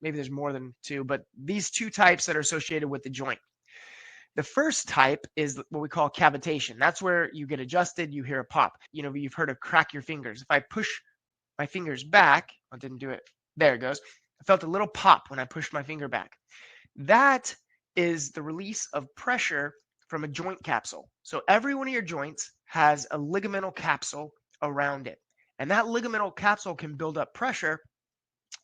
maybe there's more than two, but these two types that are associated with the joint. The first type is what we call cavitation. That's where you get adjusted, you hear a pop. You've heard of crack your fingers. If I push my fingers back, I didn't do it. There it goes. I felt a little pop when I pushed my finger back. That is the release of pressure from a joint capsule. So every one of your joints has a ligamental capsule around it. And that ligamental capsule can build up pressure.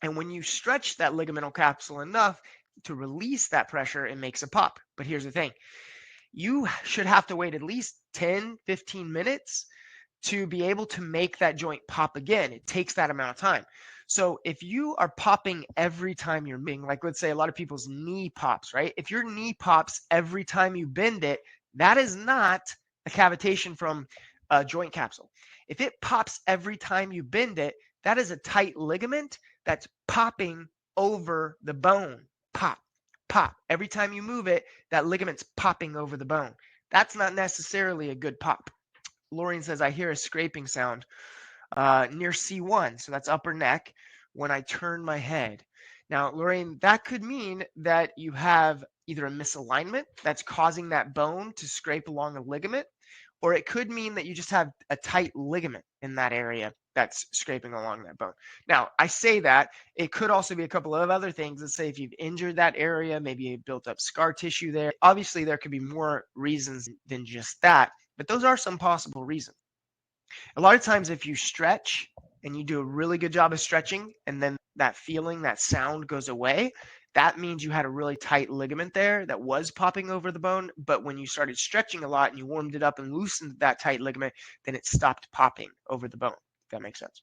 And when you stretch that ligamental capsule enough to release that pressure, it makes a pop. But here's the thing. You should have to wait at least 10, 15 minutes to be able to make that joint pop again. It takes that amount of time. So if you are popping every time you're moving, like let's say a lot of people's knee pops, right? If your knee pops every time you bend it, that is not a cavitation from a joint capsule. If it pops every time you bend it, that is a tight ligament that's popping over the bone. Pop, pop. Every time you move it, that ligament's popping over the bone. That's not necessarily a good pop. Lorraine says, I hear a scraping sound near C1, so that's upper neck, when I turn my head. Now, Lorraine, that could mean that you have either a misalignment that's causing that bone to scrape along a ligament, or it could mean that you just have a tight ligament in that area that's scraping along that bone. Now, I say that. It could also be a couple of other things. Let's say if you've injured that area, maybe you built up scar tissue there. Obviously, there could be more reasons than just that, but those are some possible reasons. A lot of times if you stretch and you do a really good job of stretching and then that feeling, that sound goes away, that means you had a really tight ligament there that was popping over the bone. But when you started stretching a lot and you warmed it up and loosened that tight ligament, then it stopped popping over the bone. If that makes sense.